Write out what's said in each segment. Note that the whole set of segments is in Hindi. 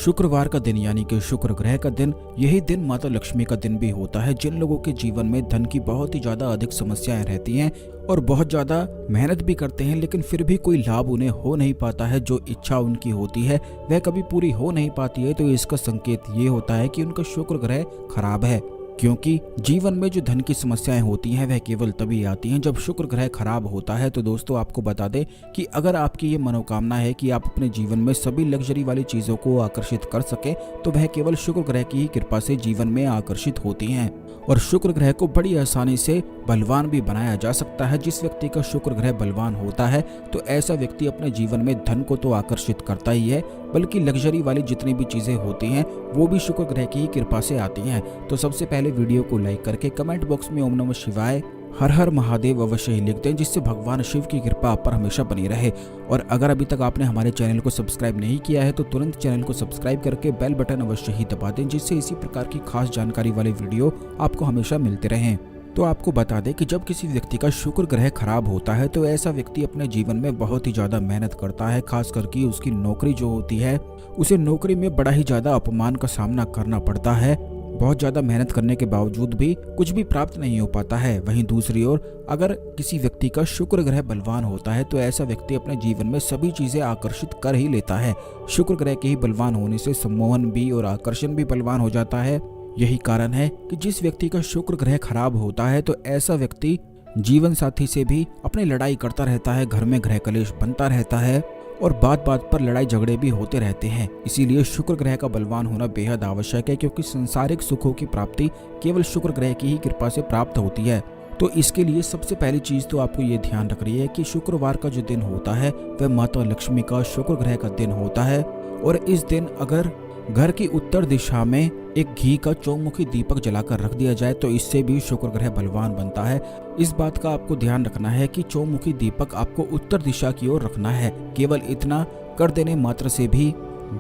शुक्रवार का दिन यानी कि शुक्र ग्रह का दिन, यही दिन माता लक्ष्मी का दिन भी होता है। जिन लोगों के जीवन में धन की बहुत ही ज्यादा अधिक समस्याएं रहती हैं और बहुत ज्यादा मेहनत भी करते हैं, लेकिन फिर भी कोई लाभ उन्हें हो नहीं पाता है। जो इच्छा उनकी होती है वह कभी पूरी हो नहीं पाती है, तो इसका संकेत ये होता है कि उनका शुक्र ग्रह खराब है। क्योंकि जीवन में जो धन की समस्याएं होती हैं वह केवल तभी आती हैं जब शुक्र ग्रह खराब होता है। तो दोस्तों, आपको बता दें कि अगर आपकी ये मनोकामना है कि आप अपने जीवन में सभी लग्जरी वाली चीजों को आकर्षित कर सके, तो वह केवल शुक्र ग्रह की ही कृपा से जीवन में आकर्षित होती हैं। और शुक्र ग्रह को बड़ी आसानी से बलवान भी बनाया जा सकता है। जिस व्यक्ति का शुक्र ग्रह बलवान होता है तो ऐसा व्यक्ति अपने जीवन में धन को तो आकर्षित करता ही है, बल्कि लग्जरी वाली जितनी भी चीजें होती हैं वो भी शुक्र ग्रह की ही कृपा से आती हैं। तो सबसे पहले वीडियो को लाइक करके कमेंट बॉक्स में ओम नमः शिवाय हर हर महादेव अवश्य ही लिख दें, जिससे भगवान शिव की कृपा आप पर हमेशा बनी रहे। और अगर अभी तक आपने हमारे चैनल को सब्सक्राइब नहीं किया है तो तुरंत चैनल को सब्सक्राइब करके बेल बटन अवश्य ही दबा दें, जिससे इसी प्रकार की खास जानकारी वाले वीडियो आपको हमेशा मिलते रहें। तो आपको बता दें कि जब किसी व्यक्ति का शुक्र ग्रह खराब होता है तो ऐसा व्यक्ति अपने जीवन में बहुत ही ज्यादा मेहनत करता है। खास करके उसकी नौकरी जो होती है, उसे नौकरी में बड़ा ही ज्यादा अपमान का सामना करना पड़ता है। बहुत ज्यादा मेहनत करने के बावजूद भी कुछ भी प्राप्त नहीं हो पाता है। वहीं दूसरी ओर अगर किसी व्यक्ति का शुक्र ग्रह बलवान होता है तो ऐसा व्यक्ति अपने जीवन में सभी चीजें आकर्षित कर ही लेता है। शुक्र ग्रह के ही बलवान होने से सम्मोहन भी और आकर्षण भी बलवान हो जाता है। यही कारण है कि जिस व्यक्ति का शुक्र ग्रह खराब होता है तो ऐसा व्यक्ति जीवन साथी से भी अपनी लड़ाई करता रहता है, घर में गृह कलेश बनता रहता है और बात बात पर लड़ाई झगड़े भी होते रहते हैं। इसीलिए शुक्र ग्रह का बलवान होना बेहद आवश्यक है, क्योंकि संसारिक सुखों की प्राप्ति केवल शुक्र ग्रह की ही कृपा से प्राप्त होती है। तो इसके लिए सबसे पहली चीज तो आपको ये ध्यान रखनी है कि शुक्रवार का जो दिन होता है वह माता लक्ष्मी का शुक्र ग्रह का दिन होता है। और इस दिन अगर घर की उत्तर दिशा में एक घी का चौमुखी दीपक जलाकर रख दिया जाए तो इससे भी शुक्र ग्रह बलवान बनता है। इस बात का आपको ध्यान रखना है कि चौमुखी दीपक आपको उत्तर दिशा की ओर रखना है। केवल इतना कर देने मात्र से भी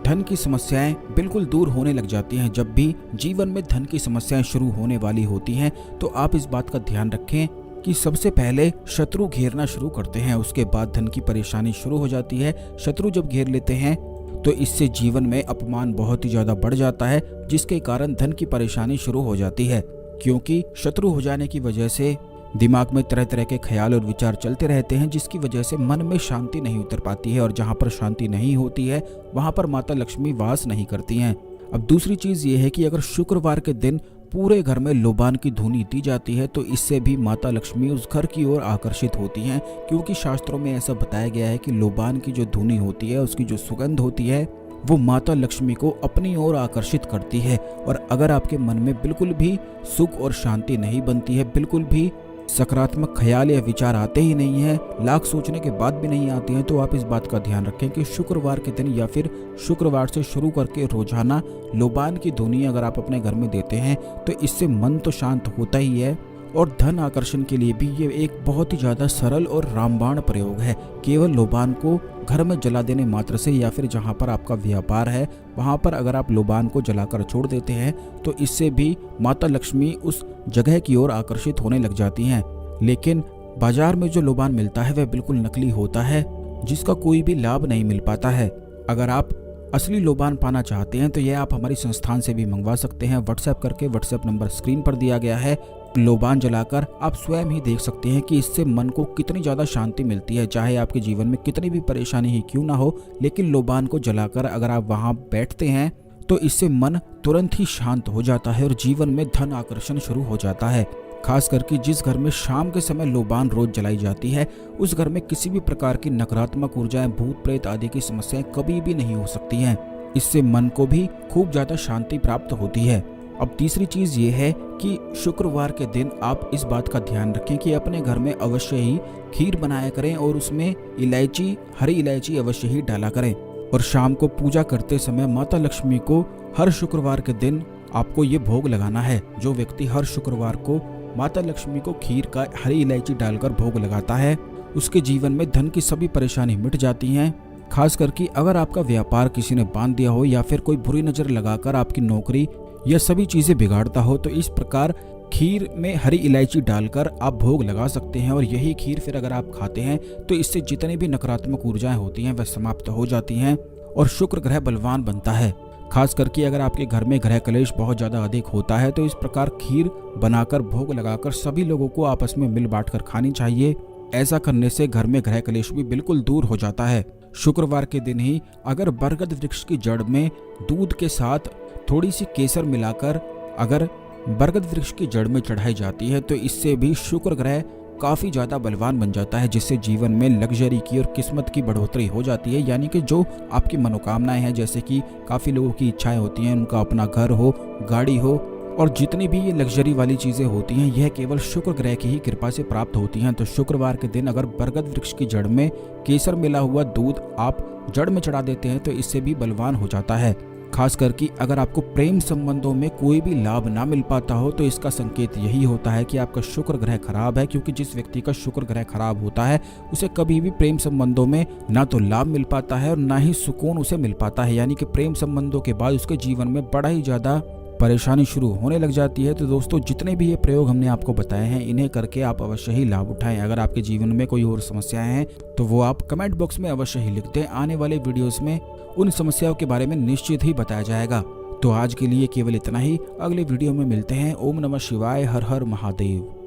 धन की समस्याएं बिल्कुल दूर होने लग जाती हैं। जब भी जीवन में धन की समस्याएं शुरू होने वाली होती हैं तो आप इस बात का ध्यान रखें कि सबसे पहले शत्रु घेरना शुरू करते हैं, उसके बाद धन की परेशानी शुरू हो जाती है। शत्रु जब घेर लेते हैं तो इससे जीवन में अपमान बहुत ही ज्यादा बढ़ जाता है, जिसके कारण धन की परेशानी शुरू हो जाती है। क्योंकि शत्रु हो जाने की वजह से दिमाग में तरह तरह के ख्याल और विचार चलते रहते हैं, जिसकी वजह से मन में शांति नहीं उतर पाती है। और जहाँ पर शांति नहीं होती है वहाँ पर माता लक्ष्मी वास नहीं करती हैं। अब दूसरी चीज ये है कि अगर शुक्रवार के दिन पूरे घर में लोबान की धुनी दी जाती है तो इससे भी माता लक्ष्मी उस घर की ओर आकर्षित होती हैं। क्योंकि शास्त्रों में ऐसा बताया गया है कि लोबान की जो धुनी होती है, उसकी जो सुगंध होती है, वो माता लक्ष्मी को अपनी ओर आकर्षित करती है। और अगर आपके मन में बिल्कुल भी सुख और शांति नहीं बनती है, बिल्कुल भी सकारात्मक ख्याल या विचार आते ही नहीं है, लाख सोचने के बाद भी नहीं आते हैं, तो आप इस बात का ध्यान रखें कि शुक्रवार के दिन या फिर शुक्रवार से शुरू करके रोजाना लोबान की धुनी अगर आप अपने घर में देते हैं तो इससे मन तो शांत होता ही है। और धन आकर्षण के लिए भी ये एक बहुत ही ज्यादा सरल और रामबाण प्रयोग है। केवल लोबान को घर में जला देने मात्र से या फिर जहाँ पर आपका व्यापार है वहाँ पर अगर आप लोबान को जलाकर छोड़ देते हैं तो इससे भी माता लक्ष्मी उस जगह की ओर आकर्षित होने लग जाती हैं। लेकिन बाजार में जो लोबान मिलता है वह बिल्कुल नकली होता है, जिसका कोई भी लाभ नहीं मिल पाता है। अगर आप असली लोबान पाना चाहते हैं तो यह आप हमारी संस्थान से भी मंगवा सकते हैं। व्हाट्सएप करके, व्हाट्सएप नंबर स्क्रीन पर दिया गया है। लोबान जलाकर आप स्वयं ही देख सकते हैं कि इससे मन को कितनी ज्यादा शांति मिलती है। चाहे आपके जीवन में कितनी भी परेशानी ही क्यों ना हो, लेकिन लोबान को जलाकर अगर आप वहां बैठते हैं तो इससे मन तुरंत ही शांत हो जाता है और जीवन में धन आकर्षण शुरू हो जाता है। खास करके जिस घर में शाम के समय लोबान रोज जलाई जाती है उस घर में किसी भी प्रकार की नकारात्मक ऊर्जाएं, भूत प्रेत आदि की समस्याएं कभी भी नहीं हो सकती हैं। इससे मन को भी खूब ज्यादा शांति प्राप्त होती है। अब तीसरी चीज ये है कि शुक्रवार के दिन आप इस बात का ध्यान रखें कि अपने घर में अवश्य ही खीर बनाया करें और उसमें इलायची, हरी इलायची अवश्य ही डाला करें। और शाम को पूजा करते समय माता लक्ष्मी को हर शुक्रवार के दिन आपको ये भोग लगाना है। जो व्यक्ति हर शुक्रवार को माता लक्ष्मी को खीर का हरी इलायची डालकर भोग लगाता है उसके जीवन में धन की सभी परेशानी मिट जाती हैं। खास करके अगर आपका व्यापार किसी ने बांध दिया हो या फिर कोई बुरी नजर लगाकर आपकी नौकरी यह सभी चीजें बिगाड़ता हो तो इस प्रकार खीर में हरी इलायची डालकर आप भोग लगा सकते हैं। और यही खीर फिर अगर आप खाते हैं तो इससे जितनी भी नकारात्मक ऊर्जाएं होती हैं वह समाप्त हो जाती हैं और शुक्र ग्रह बलवान बनता है। खास करके अगर आपके घर में ग्रह कलेश बहुत ज़्यादा अधिक होता है तो इस प्रकार खीर बनाकर भोग लगाकर सभी लोगों को आपस में मिल बांट कर खानी चाहिए। ऐसा करने से घर में ग्रह कलेश भी बिल्कुल दूर हो जाता है। शुक्रवार के दिन ही अगर बरगद वृक्ष की जड़ में दूध के साथ थोड़ी सी केसर मिलाकर अगर बरगद वृक्ष की जड़ में चढ़ाई जाती है तो इससे भी शुक्र ग्रह काफ़ी ज़्यादा बलवान बन जाता है, जिससे जीवन में लग्जरी की और किस्मत की बढ़ोतरी हो जाती है। यानी कि जो आपकी मनोकामनाएं हैं, जैसे कि काफ़ी लोगों की इच्छाएं होती हैं उनका अपना घर हो, गाड़ी हो, और जितनी भी ये लग्जरी वाली चीज़ें होती हैं यह केवल शुक्र ग्रह की ही कृपा से प्राप्त होती हैं। तो शुक्रवार के दिन अगर बरगद वृक्ष की जड़ में केसर मिला हुआ दूध आप जड़ में चढ़ा देते हैं तो इससे भी बलवान हो जाता है। खास करके अगर आपको प्रेम संबंधों में कोई भी लाभ ना मिल पाता हो तो इसका संकेत यही होता है कि आपका शुक्र ग्रह खराब है, क्योंकि जिस व्यक्ति का शुक्र ग्रह खराब होता है उसे कभी भी प्रेम संबंधों में ना तो लाभ मिल पाता है और ना ही सुकून उसे मिल पाता है। यानी कि प्रेम संबंधों के बाद उसके जीवन में बड़ा ही ज़्यादा परेशानी शुरू होने लग जाती है। तो दोस्तों, जितने भी ये प्रयोग हमने आपको बताए हैं इन्हें करके आप अवश्य ही लाभ उठाएं। अगर आपके जीवन में कोई और समस्याएं हैं तो वो आप कमेंट बॉक्स में अवश्य ही लिख दें। आने वाले वीडियोस में उन समस्याओं के बारे में निश्चित ही बताया जाएगा। तो आज के लिए केवल इतना ही। अगले वीडियो में मिलते हैं। ओम नमः शिवाय। हर हर महादेव।